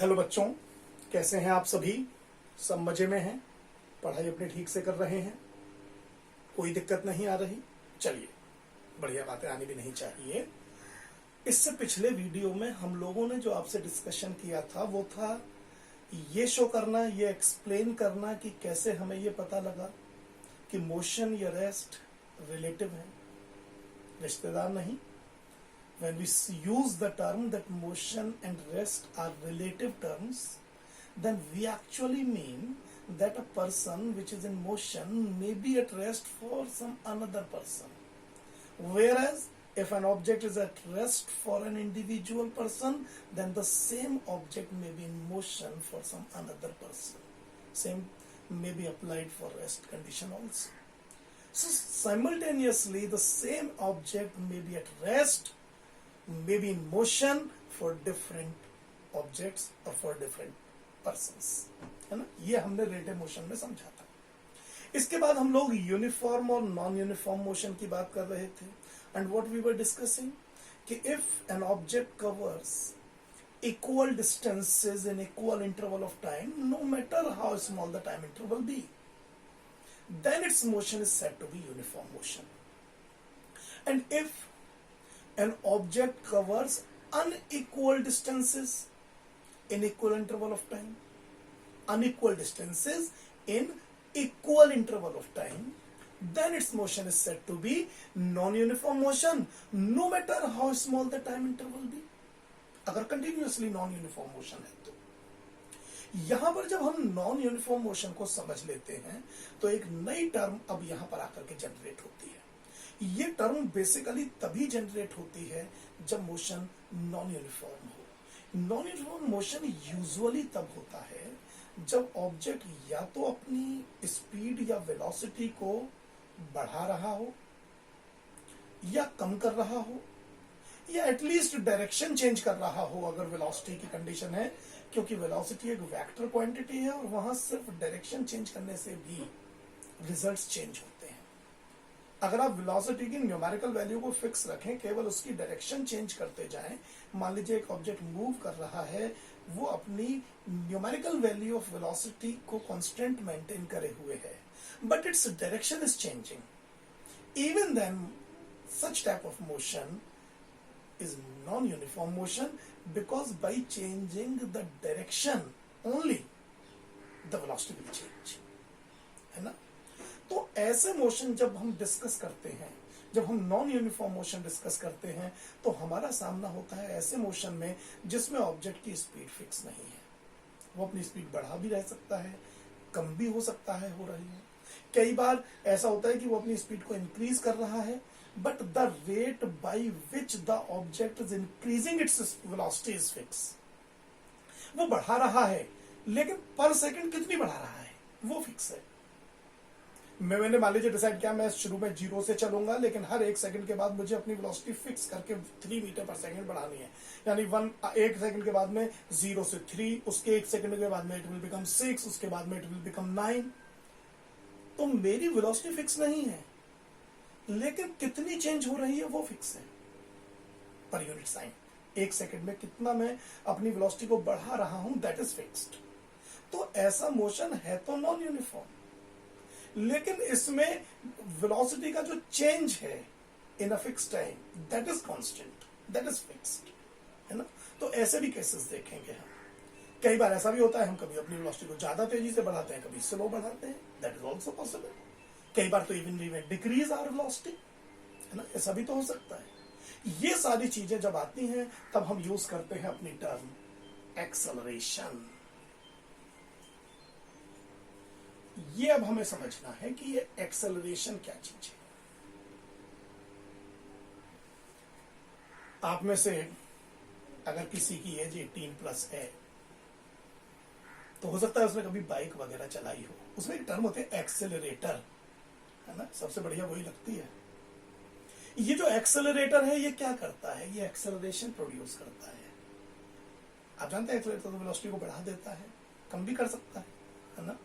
Hello बच्चों, कैसे हैं आप सभी। सब मजे में हैं, पढ़ाई अपने ठीक से कर रहे हैं, कोई दिक्कत नहीं आ रही। चलिए, बढ़िया बातें आनी भी नहीं चाहिए। इससे पिछले वीडियो में हम लोगों ने जो आपसे डिस्कशन किया था वो था ये शो करना, ये एक्सप्लेन करना कि कैसे हमें ये पता लगा कि मोशन या रेस्ट रिलेटिव है, रिश्तेदार नहीं। When we use the term that motion and rest are relative terms, then we actually mean that a person which is in motion may be at rest for some another person. Whereas if an object is at rest for an individual person, then the same object may be in motion for some another person. Same may be applied for rest condition also. So simultaneously the same object may be at rest, may be in motion for different objects or for different persons, है ना। ये हमने relative motion में समझा था। इसके बाद हम लोग यूनिफॉर्म और नॉन यूनिफॉर्म मोशन की बात कर रहे थे। And what we were discussing कि if an object covers equal distances in equal interval of time, no matter how small the time interval be, then its motion is said to be uniform motion. And if an object covers unequal distances in equal interval of time, unequal distances in equal interval of time, then its motion is said to be non-uniform motion, no matter how small the time interval be. अगर continuously non uniform motion है तो यहां पर जब हम non uniform motion को समझ लेते हैं तो एक नई टर्म अब यहां पर आकर के जनरेट होती है। ये टर्म बेसिकली तभी जनरेट होती है जब मोशन नॉन यूनिफॉर्म हो। नॉन यूनिफॉर्म मोशन यूजुअली तब होता है जब ऑब्जेक्ट या तो अपनी स्पीड या वेलोसिटी को बढ़ा रहा हो या कम कर रहा हो या एटलीस्ट डायरेक्शन चेंज कर रहा हो अगर वेलोसिटी की कंडीशन है, क्योंकि वेलोसिटी एक वेक्टर क्वांटिटी है और वहां सिर्फ डायरेक्शन चेंज करने से भी रिजल्ट्स चेंज होते हैं। अगर आप वेलोसिटी की न्यूमेरिकल वैल्यू को फिक्स रखें, केवल उसकी डायरेक्शन चेंज करते जाएं, मान लीजिए एक ऑब्जेक्ट मूव कर रहा है, वो अपनी न्यूमेरिकल वैल्यू ऑफ वेलोसिटी को कांस्टेंट मेंटेन करे हुए है, but its direction is changing, even then such type of motion is non-uniform motion because by changing the direction only the velocity will change, है ना। तो ऐसे मोशन जब हम डिस्कस करते हैं, जब हम नॉन यूनिफॉर्म मोशन डिस्कस करते हैं, तो हमारा सामना होता है ऐसे मोशन में जिसमें ऑब्जेक्ट की स्पीड फिक्स नहीं है। वो अपनी स्पीड बढ़ा भी रह सकता है, कम भी हो सकता है, हो रही है। कई बार ऐसा होता है कि वो अपनी स्पीड को इंक्रीज कर रहा है, but the rate by which the object is increasing its velocity is fixed. वो बढ़ा रहा है लेकिन पर सेकंड कितनी बढ़ा रहा है वो फिक्स है। मैंने मान लीजिए डिसाइड किया मैं शुरू में 0 से चलूंगा, लेकिन हर 1 सेकंड के बाद मुझे अपनी वेलोसिटी फिक्स करके 3 मीटर पर सेकंड बढ़ानी है। यानी 1 सेकंड के बाद में 0 से 3, उसके 1 सेकंड के बाद में इट विल बिकम 6, उसके बाद में इट विल बिकम 9। तो मेरी वेलोसिटी फिक्स नहीं है, लेकिन कितनी चेंज हो रही है वो फिक्स है पर यूनिट साइन। 1 सेकंड में कितना मैं अपनी वेलोसिटी को बढ़ा रहा हूं, दैट इज फिक्स्ड। तो ऐसा मोशन है तो नॉन यूनिफॉर्म, लेकिन इसमें वेलोसिटी का जो चेंज है in a fix time, that is constant, that is fixed, है ना। तो ऐसे भी केसेस देखेंगे हम। कई बार ऐसा भी होता है हम कभी अपनी वेलोसिटी को ज्यादा तेजी से बढ़ाते हैं, कभी स्लो बढ़ाते हैं, दैट इज ऑल्सो पॉसिबल। कई बार तो इवन वी में डिक्रीज आवर वेलोसिटी, है ना, ऐसा भी तो हो सकता है। ये सारी चीजें जब आती हैं तब हम यूज करते हैं अपनी टर्म एक्सेलरेशन। ये अब हमें समझना है कि ये एक्सेलरेशन क्या चीज है। आप में से अगर किसी की एज 18+ है तो हो सकता है उसने कभी बाइक वगैरह चलाई हो, उसमें एक टर्म होती है एक्सेलरेटर, है ना, सबसे बढ़िया वही लगती है। ये जो एक्सेलरेटर है ये क्या करता है, ये एक्सेलरेशन प्रोड्यूस करता है। आप जानते हैं एक्सेलरेटर तो वेलोसिटी को बढ़ा देता है, कम भी कर सकता है ना।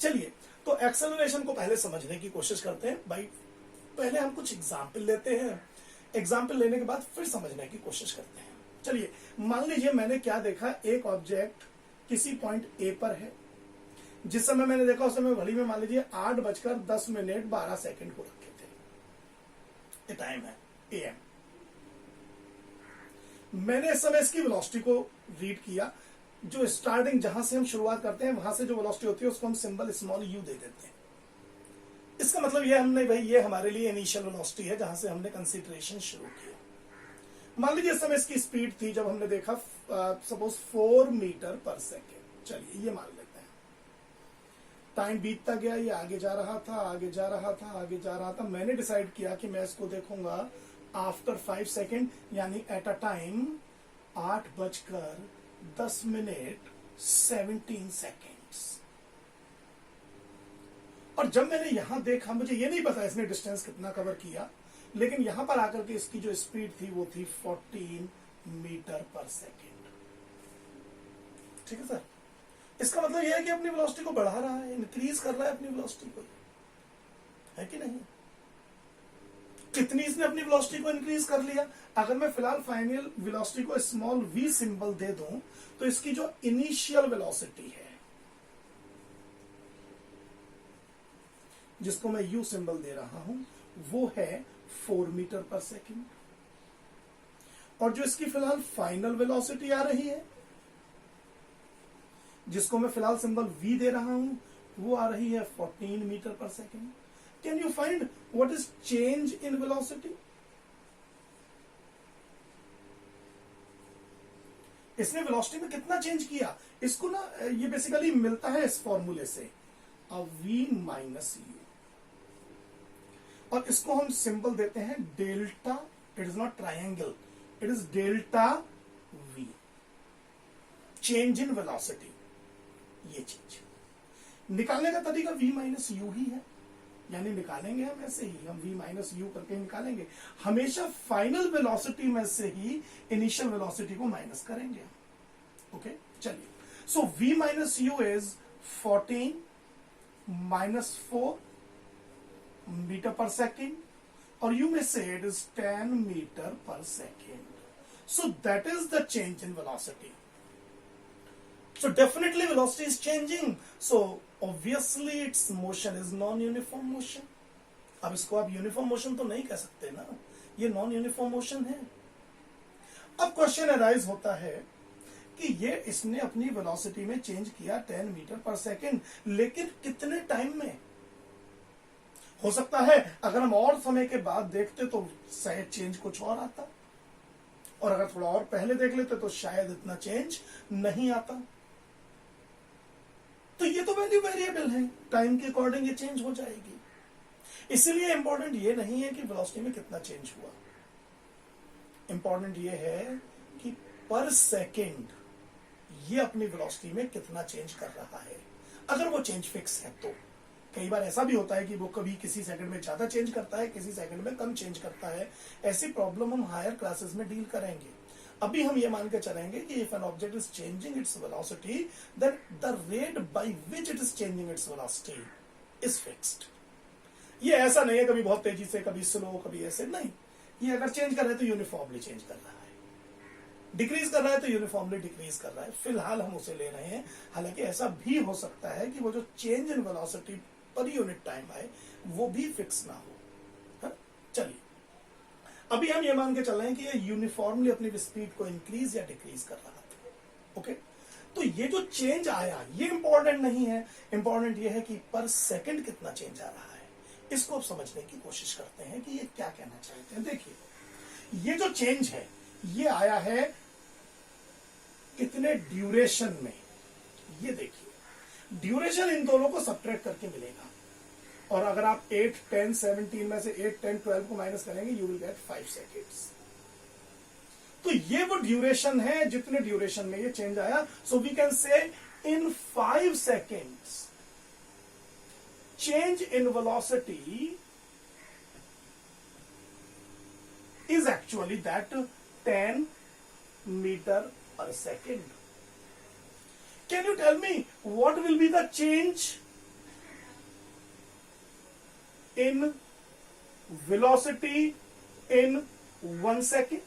चलिए, तो एक्सेलरेशन को पहले समझने की कोशिश करते हैं। भाई पहले हम कुछ एग्जाम्पल लेते हैं, एग्जाम्पल लेने के बाद फिर समझने की कोशिश करते हैं। चलिए मान लीजिए मैंने क्या देखा, एक ऑब्जेक्ट किसी पॉइंट ए पर है, जिस समय मैंने देखा उस समय घड़ी में मान लीजिए 8:10 हो रखे थे, ये टाइम है AM। मैंने इस समय इसकी वेलोसिटी को रीड किया, जो स्टार्टिंग जहां से हम शुरुआत करते हैं वहां से जो वेलोसिटी होती है उसको हम सिंबल स्मॉल u दे देते हैं। इसका मतलब ये हमने भाई ये हमारे लिए इनिशियल वेलोसिटी है जहां से हमने कंसीडरेशन शुरू किया। मान लीजिए इस समय इसकी स्पीड थी जब हमने देखा सपोज 4 मीटर पर सेकेंड, चलिए ये मान लेते हैं। टाइम बीतता गया, ये आगे जा रहा था, आगे जा रहा था, आगे जा रहा था। मैंने डिसाइड किया कि मैं इसको देखूंगा आफ्टर 5 सेकेंड, यानी एट अ टाइम 8:10 और जब मैंने यहां देखा, मुझे ये नहीं पता इसने डिस्टेंस कितना कवर किया, लेकिन यहां पर आकर के इसकी जो स्पीड थी वो थी 14 मीटर पर सेकेंड। ठीक है सर, इसका मतलब यह है कि अपनी वेलोसिटी को बढ़ा रहा है, इंक्रीज कर रहा है अपनी वेलोसिटी को, है कि नहीं? कितनी इसने अपनी वेलोसिटी को इंक्रीज कर लिया? अगर मैं फिलहाल फाइनल वेलोसिटी को स्मॉल v सिंबल दे दूं तो इसकी जो इनिशियल वेलोसिटी है जिसको मैं u सिंबल दे रहा हूं वो है 4 मीटर पर सेकेंड, और जो इसकी फिलहाल फाइनल वेलोसिटी आ रही है जिसको मैं फिलहाल सिंबल v दे रहा हूं वो आ रही है 14 मीटर पर second. Can you find what is change in velocity? इसने वेलोसिटी में कितना चेंज किया? इसको ना ये बेसिकली मिलता है इस फॉर्मूले से, v माइनस u, और इसको हम सिंबल देते हैं delta. It is not triangle, it is delta v, change in velocity. ये चीज निकालने का तरीका v माइनस यू ही है, यानी निकालेंगे हम ऐसे ही, हम v माइनस यू करके निकालेंगे। हमेशा फाइनल वेलोसिटी में से ही इनिशियल वेलोसिटी को माइनस करेंगे। ओके चलिए, so v minus u is 14 minus 4 metre पर सेकेंड, और you may say it is 10 meter per second. So that is the change in velocity. So definitely velocity is changing. So obviously its motion is non-uniform motion. अब इसको आप uniform motion तो नहीं कह सकते ना, ये नॉन यूनिफॉर्म मोशन है। अब क्वेश्चन अराइज होता है कि ये इसने अपनी वेलोसिटी में चेंज किया 10 मीटर पर सेकेंड, लेकिन कितने टाइम में? हो सकता है अगर हम और समय के बाद देखते तो शायद चेंज कुछ और आता, और अगर थोड़ा और पहले देख लेते तो शायद इतना चेंज नहीं आता। तो ये तो वैल्यू वेरिएबल है, टाइम के अकॉर्डिंग ये चेंज हो जाएगी। इसलिए इंपॉर्टेंट ये नहीं है कि वेलोसिटी में कितना चेंज हुआ, इंपॉर्टेंट ये है कि पर सेकेंड ये अपनी वेलोसिटी में कितना चेंज कर रहा है। अगर वो चेंज फिक्स है तो कई बार ऐसा भी होता है कि वो कभी किसी सेकंड में ज्यादा चेंज करता है, किसी सेकंड में कम चेंज करता है। ऐसी प्रॉब्लम हम हायर क्लासेस में डील करेंगे। अभी हम ये मान के चलेंगे कि if an object is changing its velocity then the rate by which it is changing its velocity is fixed. ये ऐसा नहीं है कभी बहुत तेजी से, कभी स्लो, कभी ऐसे नहीं। ये अगर चेंज कर रहा है तो यूनिफॉर्मली चेंज कर रहा है, डिक्रीज कर रहा है तो यूनिफॉर्मली डिक्रीज कर रहा है। फिलहाल हम उसे ले रहे हैं। हालांकि ऐसा भी हो सकता है कि वो जो change in velocity per unit time आए वो भी फिक्स ना हो। चलिए अभी हम ये मान के चल रहे हैं कि ये यूनिफॉर्मली अपनी स्पीड को इंक्रीज या डिक्रीज कर रहा था। ओके, तो ये जो चेंज आया ये इंपॉर्टेंट नहीं है, इंपॉर्टेंट ये है कि पर सेकंड कितना चेंज आ रहा है। इसको अब समझने की कोशिश करते हैं कि ये क्या कहना चाहते हैं। देखिए ये जो चेंज है ये आया है कितने ड्यूरेशन में, ये देखिए ड्यूरेशन इन दोनों को सब्ट्रैक्ट करके मिलेगा, और अगर आप 8, 10, 17 में से 8, 10, 12 को माइनस करेंगे यू विल गेट 5 सेकेंड्स। तो ये वो ड्यूरेशन है जितने ड्यूरेशन में ये चेंज आया। सो we can say in 5 seconds change in velocity is actually that 10 meter per second. Can you tell me what will be the change in velocity in 1 second?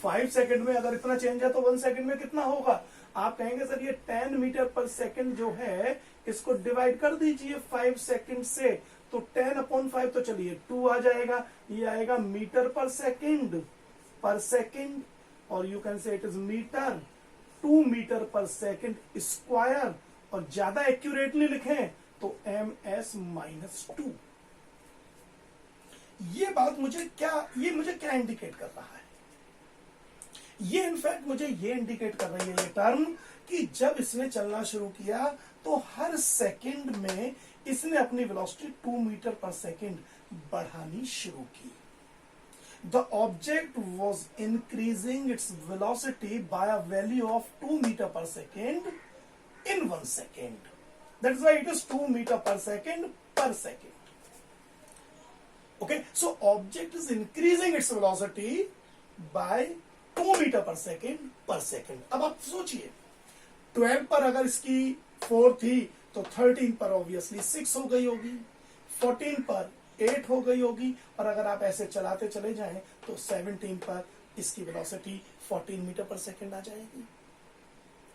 5 second में अगर इतना change है तो 1 second में कितना होगा? आप कहेंगे सर ये 10 मीटर पर सेकंड जो है इसको डिवाइड कर दीजिए 5 सेकंड से, तो 10/5 तो चलिए 2 आ जाएगा, ये आएगा मीटर पर सेकंड और you can say it is metre, 2 metre पर सेकंड स्क्वायर, और ज्यादा एक्यूरेटली लिखें तो ms-2। ये बात मुझे क्या इंडिकेट कर रहा है? ये इनफैक्ट मुझे ये इंडिकेट कर रही है ये टर्म कि जब इसने चलना शुरू किया तो हर सेकंड में इसने अपनी वेलोसिटी 2 मीटर पर सेकंड बढ़ानी शुरू की। The object was increasing its velocity by a value of 2 meter per second in 1 second. That is why it is 2 meter per second per second. Okay, so object is increasing its velocity by 2 meter per second. अब आप सोचिए 12 पर अगर इसकी 4 थी तो 13 पर obviously 6 हो गई होगी, 14 पर 8 हो गई होगी, और अगर आप ऐसे चलाते चले जाएं तो 17 पर इसकी वेलोसिटी 14 मीटर पर सेकंड आ जाएगी।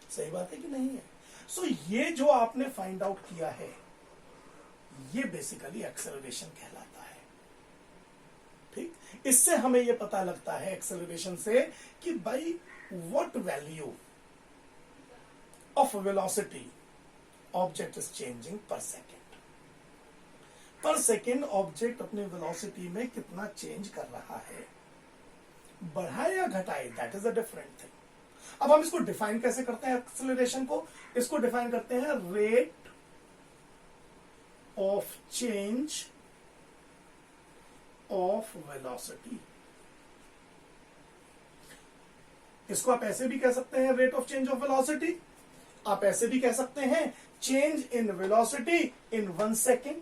सही बात है कि नहीं है? सो ये जो आपने फाइंड आउट किया है ये बेसिकली एक्सेलरेशन कहलाता है। ठीक, इससे हमें ये पता लगता है एक्सेलरेशन से कि by what value of velocity object is changing पर सेकेंड ऑब्जेक्ट अपनी वेलोसिटी में कितना चेंज कर रहा है, बढ़ाए या घटाए, that is a different thing. अब हम इसको डिफाइन कैसे करते हैं एक्सेलरेशन को? इसको डिफाइन करते हैं rate of change of velocity. इसको आप ऐसे भी कह सकते हैं rate of change of velocity, आप ऐसे भी कह सकते हैं change in velocity in 1 second.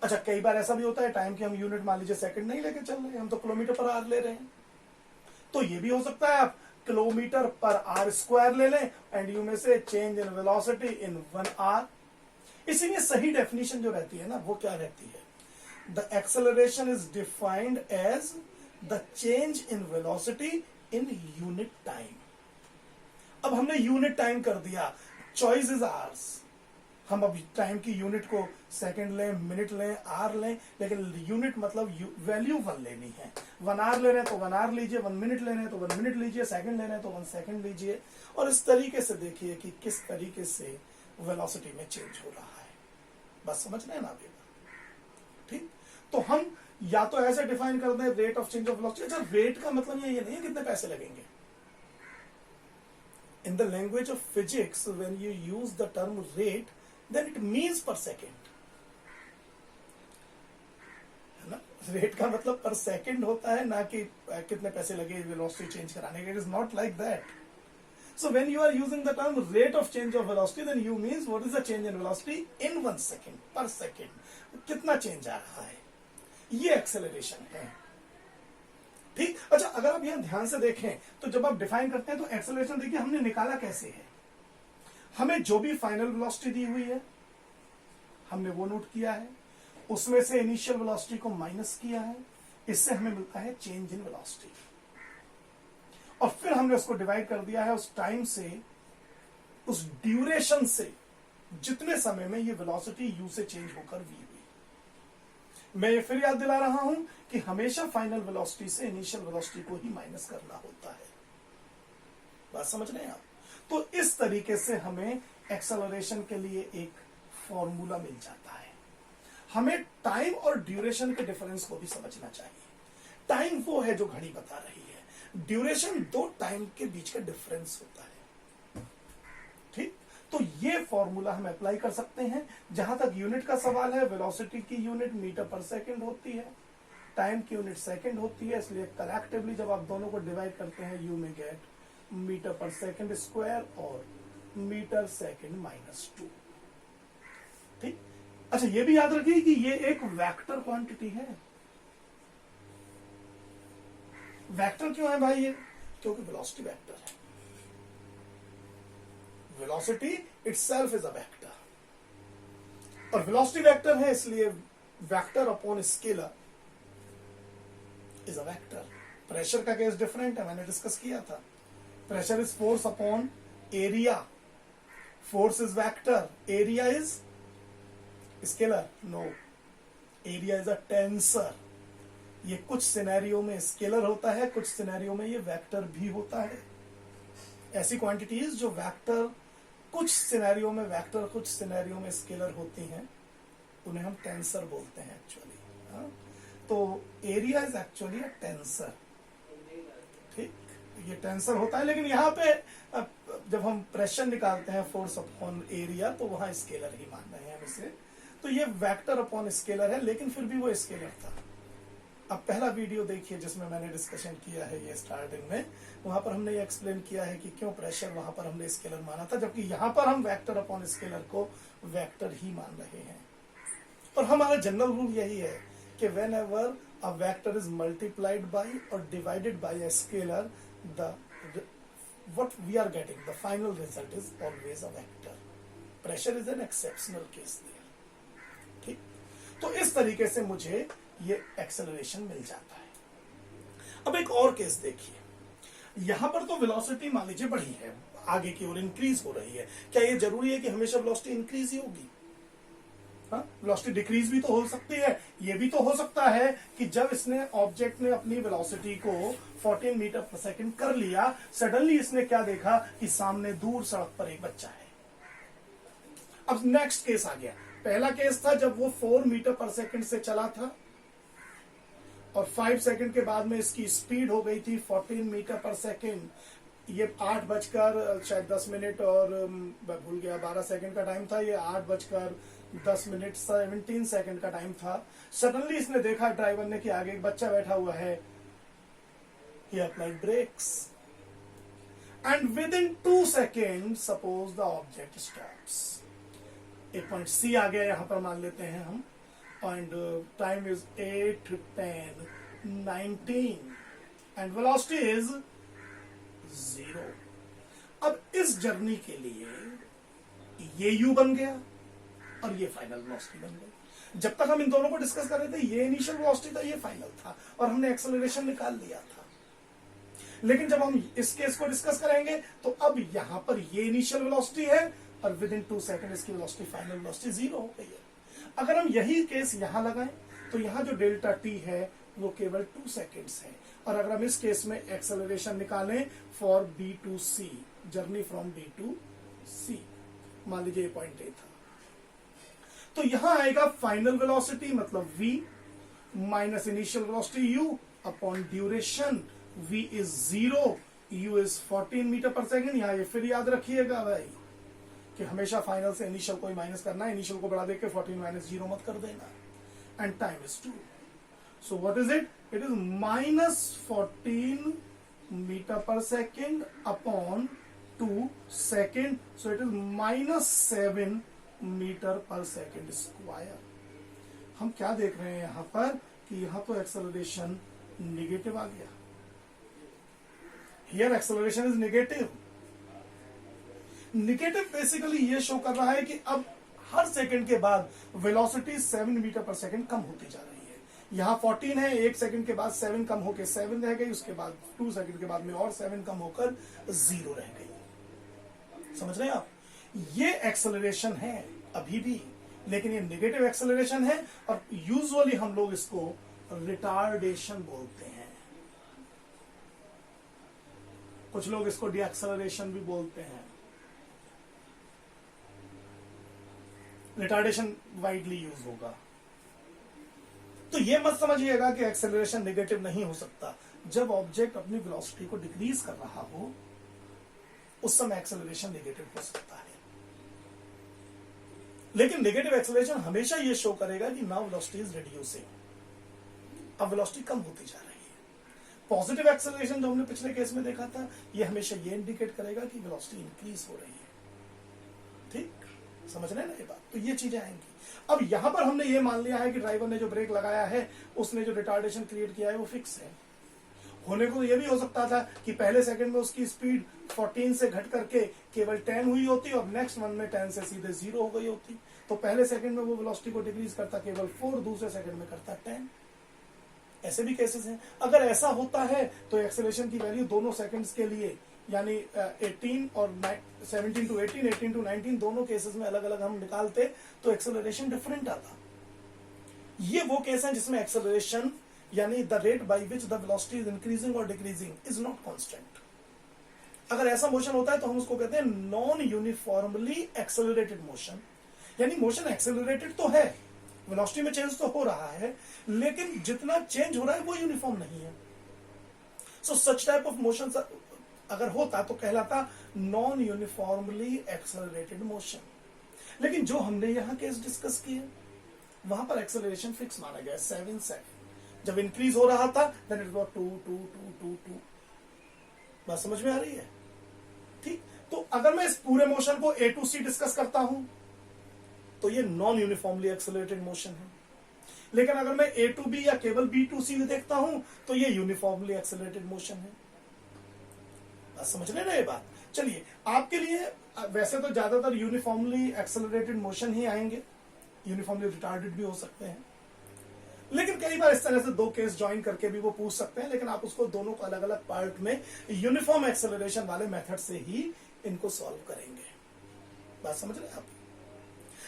अच्छा, कई बार ऐसा भी होता है टाइम की हम यूनिट मान लीजिए सेकंड नहीं लेके चल रहे हैं, हम तो किलोमीटर पर आवर ले रहे हैं, तो ये भी हो सकता है आप किलोमीटर पर आर स्क्वायर ले लें एंड यू में से change in velocity in 1 hour. इसीलिए सही डेफिनेशन जो रहती है ना वो क्या रहती है? The acceleration is defined as the change in velocity in unit time. अब हमने यूनिट टाइम कर दिया, चॉइस इज आवर्स। हम अब टाइम की यूनिट को सेकंड लें, मिनट लें, आवर लें, लेकिन यूनिट मतलब वैल्यू 1 लेनी है। 1 आवर ले रहे हैं तो 1 आवर लीजिए, 1 मिनट ले रहे हैं तो 1 मिनट लीजिए, सेकंड ले रहे हैं तो 1 सेकंड लीजिए, और इस तरीके से देखिए कि किस तरीके से वेलोसिटी में चेंज हो रहा है। बस समझ रहे हैं ना आप ये बात? ठीक, तो हम या तो ऐसे डिफाइन कर दें rate of change of velocity. अच्छा, रेट का मतलब ये नहीं है कितने पैसे लगेंगे। In the language of physics, when you use the term rate, then it means per second. है ना? रेट का मतलब पर सेकंड होता है, ना कि कितने पैसे लगे वेलोसिटी चेंज कराने के। It is not like that. So when you are using the term rate of change of velocity, then you means what is the change in velocity in 1 second, per second. कितना change आ रहा है, ये acceleration है। ठीक, अच्छा, अगर आप यहां ध्यान से देखें तो जब आप डिफाइन करते हैं तो एक्सेलरेशन देखिए हमने निकाला कैसे है। हमें जो भी फाइनल वेलोसिटी दी हुई है हमने वो नोट किया है, उसमें से इनिशियल वेलोसिटी को माइनस किया है, इससे हमें मिलता है चेंज इन वेलोसिटी, और फिर हमने उसको डिवाइड कर दिया है उस टाइम से, उस ड्यूरेशन से, जितने समय में ये वेलोसिटी यू से चेंज होकर वी हुई। मैं ये फिर याद दिला रहा हूं कि हमेशा फाइनल वेलोसिटी से इनिशियल वेलोसिटी को ही माइनस करना होता है। बात समझ रहे हैं आप? तो इस तरीके से हमें एक्सेलरेशन के लिए एक फॉर्मूला मिल जाता है। हमें टाइम और ड्यूरेशन के डिफरेंस को भी समझना चाहिए। टाइम वो है जो घड़ी बता रही है, ड्यूरेशन दो टाइम के बीच का डिफरेंस होता है। ठीक, तो ये फॉर्मूला हम अप्लाई कर सकते हैं। जहां तक यूनिट का सवाल है, वेलोसिटी की यूनिट मीटर पर सेकंड होती है, टाइम की यूनिट सेकंड होती है, इसलिए कलेक्टिवली जब आप दोनों को डिवाइड करते हैं यू में गेट मीटर पर सेकंड स्क्वायर और मीटर सेकंड माइनस 2। ठीक, अच्छा, ये भी याद रखिए कि ये एक वेक्टर क्वांटिटी है। वेक्टर क्यों है भाई ये? क्योंकि वेलोसिटी वेक्टर है। Velocity itself is a vector, और वेलोसिटी वेक्टर है इसलिए vector upon scalar is a vector. Pressure का केस डिफरेंट है, मैंने डिस्कस किया था। Pressure is force upon area, force is vector, area is scalar, no, area is a tensor. ये कुछ सिनेरियो में स्केलर होता है, कुछ सिनेरियो में ये वेक्टर भी होता है। ऐसी क्वांटिटीज जो वेक्टर, कुछ सिनेरियो में वेक्टर, कुछ सिनेरियो में स्केलर होती हैं, उन्हें हम टेंसर बोलते हैं एक्चुअली। तो area is actually a tensor, ठीक, ये टेंसर होता है। लेकिन यहाँ पे जब हम प्रेशर निकालते हैं फोर्स अपॉन एरिया, तो वहां स्केलर ही मान रहे हैं हम इसे। तो ये वेक्टर अपॉन स्केलर है, लेकिन फिर भी वो स्केलर था। अब पहला वीडियो देखिए जिसमें मैंने डिस्कशन किया है ये स्टार्टिंग में, वहां पर हमने ये एक्सप्लेन किया है कि क्यों प्रेशर वहां पर हमने स्केलर माना था, जबकि यहां पर हम वेक्टर अपॉन स्केलर को वेक्टर ही मान रहे हैं। और हमारा जनरल रूल यही है कि whenever a vector is multiplied by और divided by a scalar, the what we are getting, the final result is always a vector. Pressure is an exceptional case there. ठीक, तो इस तरीके से मुझे ये एक्सेलरेशन मिल जाता है। अब एक और केस देखिए, यहां पर तो वेलोसिटी मान लीजिए बढ़ी है, आगे की ओर इंक्रीज हो रही है। क्या ये जरूरी है कि हमेशा वेलोसिटी इंक्रीज ही होगी? वेलोसिटी डिक्रीज भी तो हो सकती है। ये भी तो हो सकता है कि जब इसने ऑब्जेक्ट ने अपनी वेलोसिटी को 14 मीटर पर सेकंड कर लिया, सडनली इसने क्या देखा कि सामने दूर सड़क पर एक बच्चा है। अब नेक्स्ट केस आ गया। पहला केस था जब वो 4 मीटर पर सेकंड से चला था और 5 सेकंड के बाद में इसकी स्पीड हो गई थी 14 मीटर पर सेकंड। ये 8 बजकर शायद 10 मिनट और भूल गया 12 सेकंड का टाइम था, ये 8 बजकर 10 मिनट 17 सेकंड का टाइम था। सडनली इसने देखा ड्राइवर ने कि आगे एक बच्चा बैठा हुआ है। He applied brakes and within 2 seconds suppose the object stops. एक पॉइंट सी आ गया, यहां पर मान लेते हैं हम, and time is 8, 10, 19 and velocity is 0. अब इस जर्नी के लिए ये u बन गया और ये फाइनल वेलोसिटी बन गई। जब तक हम इन दोनों को डिस्कस कर रहे थे, ये इनिशियल वेलोसिटी था, ये फाइनल था, और हमने एक्सेलरेशन निकाल लिया था। लेकिन जब हम इस केस को डिस्कस करेंगे तो अब यहां पर ये इनिशियल वेलोसिटी है और विद इन 2 सेकंड इसकी वेलोसिटी, फाइनल वेलोसिटी 0 हो गई है। अगर हम यही केस यहां लगाएं तो यहां जो डेल्टा टी है वो केवल 2 सेकंड्स है। और अगर हम इस केस में एक्सेलरेशन निकालें for B to C, journey from B to C, मान लीजिए पॉइंट ए था, तो यहां आएगा फाइनल वेलोसिटी मतलब v minus initial velocity u upon duration. v is 0, u is 14 metre पर सेकंड। यहां ये फिर याद रखिएगा भाई कि हमेशा फाइनल से इनिशियल को ही माइनस करना है, इनिशियल को बढ़ा देके 14 माइनस 0 मत कर देना। And time is 2, so what is it? It is minus 14 metre पर second upon 2 second, so it is minus 7 metre पर सेकंड स्क्वायर। हम क्या देख रहे हैं यहां पर कि यहां तो एक्सेलरेशन निगेटिव आ गया। Here acceleration is negative. Negative basically ये शो कर रहा है कि अब हर सेकंड के बाद वेलोसिटी 7 मीटर पर सेकंड कम होती जा रही है। यहां 14 है, 1 सेकंड के बाद 7 कम होकर 7 रह गई, उसके बाद 2 सेकंड के बाद में और 7 कम होकर 0 रह गई। समझ रहे हैं आप? ये एक्सेलरेशन है अभी भी, लेकिन ये नेगेटिव एक्सेलरेशन है और यूजुअली हम लोग इसको रिटार्डेशन बोलते हैं। कुछ लोग इसको डीएक्सेलरेशन भी बोलते हैं। रिटार्डेशन वाइडली यूज होगा। तो ये मत समझिएगा कि एक्सेलरेशन नेगेटिव नहीं हो सकता। जब ऑब्जेक्ट अपनी वेलोसिटी को डिक्रीज कर रहा हो उस समय एक्सेलरेशन नेगेटिव हो सकता है। लेकिन नेगेटिव एक्सेलरेशन हमेशा ये शो करेगा कि नाउ वेलोसिटी इज रिड्यूसिंग, अब वेलोसिटी कम होती जा रही है। पॉजिटिव एक्सेलरेशन जो हमने पिछले केस में देखा था, ये हमेशा ये इंडिकेट करेगा कि वेलोसिटी इंक्रीज हो रही है। ठीक, समझ रहे हैं ना ये बात? तो ये चीजें आएंगी। अब यहां पर हमने ये मान लिया है कि ड्राइवर ने जो ब्रेक लगाया है, उसने जो रिटार्डेशन क्रिएट किया है वो फिक्स है। होने को ये भी हो सकता था कि पहले सेकंड में उसकी स्पीड 14 से घट करके केवल 10 हुई होती और नेक्स्ट वन में 10 से सीधे 0 हो गई होती। तो पहले सेकंड में वो वेलोसिटी को डिक्रीज करता केवल 4, दूसरे सेकंड में करता 10। ऐसे भी केसेस हैं। अगर ऐसा होता है तो एक्सेलरेशन की वैल्यू दोनों सेकंड्स के लिए यानी 18 और 17 टू 18, 18 टू 19 दोनों केसेस में अलग अलग हम निकालते तो एक्सेलरेशन डिफरेंट आता। ये वो केस है जिसमें एक्सेलरेशन यानी the rate by which the velocity is increasing और डिक्रीजिंग इज नॉट कांस्टेंट। अगर ऐसा मोशन होता है तो हम उसको कहते हैं नॉन यूनिफॉर्मली एक्सेलरेटेड मोशन, यानी मोशन एक्सेलरेटेड तो है, वेलोसिटी में चेंज तो हो रहा है, लेकिन जितना चेंज हो रहा है वो यूनिफॉर्म नहीं है। सो सच टाइप ऑफ मोशन अगर होता तो कहलाता नॉन यूनिफॉर्मली एक्सेलरेटेड मोशन। लेकिन जो हमने यहां केस डिस्कस किए वहां पर एक्सेलरेशन फिक्स माना गया 7 जब इंक्रीज हो रहा था देन इट वाज 2 2 2 2 2। बात समझ में आ रही है? ठीक, तो अगर मैं इस पूरे मोशन को A to C डिस्कस करता हूं तो ये नॉन यूनिफॉर्मली एक्सेलरेटेड मोशन है। लेकिन अगर मैं A to B या केवल B to C देखता हूं तो ये यूनिफॉर्मली एक्सेलरेटेड मोशन है। बात समझ रहे ना ये बात? चलिए, आपके लिए वैसे तो ज्यादातर यूनिफॉर्मली एक्सेलरेटेड मोशन ही आएंगे, यूनिफॉर्मली रिटार्डेड भी हो सकते हैं, लेकिन कई बार इस तरह से दो केस ज्वाइन करके भी वो पूछ सकते हैं, लेकिन आप उसको दोनों को अलग अलग पार्ट में यूनिफॉर्म एक्सेलरेशन वाले मेथड से ही इनको सॉल्व करेंगे। बात समझ रहे हैं आप?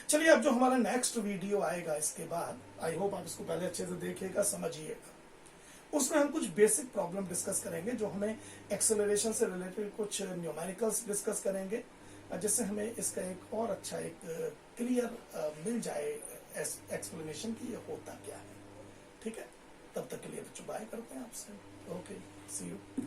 चलिए, अब जो हमारा नेक्स्ट वीडियो आएगा इसके बाद, आई होप आप इसको पहले अच्छे से देखिएगा, समझिएगा। उसमें हम कुछ बेसिक प्रॉब्लम डिस्कस करेंगे, जो हमें एक्सेलरेशन से रिलेटेड कुछ न्यूमेरिकल्स डिस्कस करेंगे, जिससे हमें इसका एक और अच्छा एक क्लियर मिल जाए एक्सप्लेनेशन कि ये होता क्या है। ठीक है, तब तक के लिए बच्चों बाय करते हैं आपसे। Okay, see you.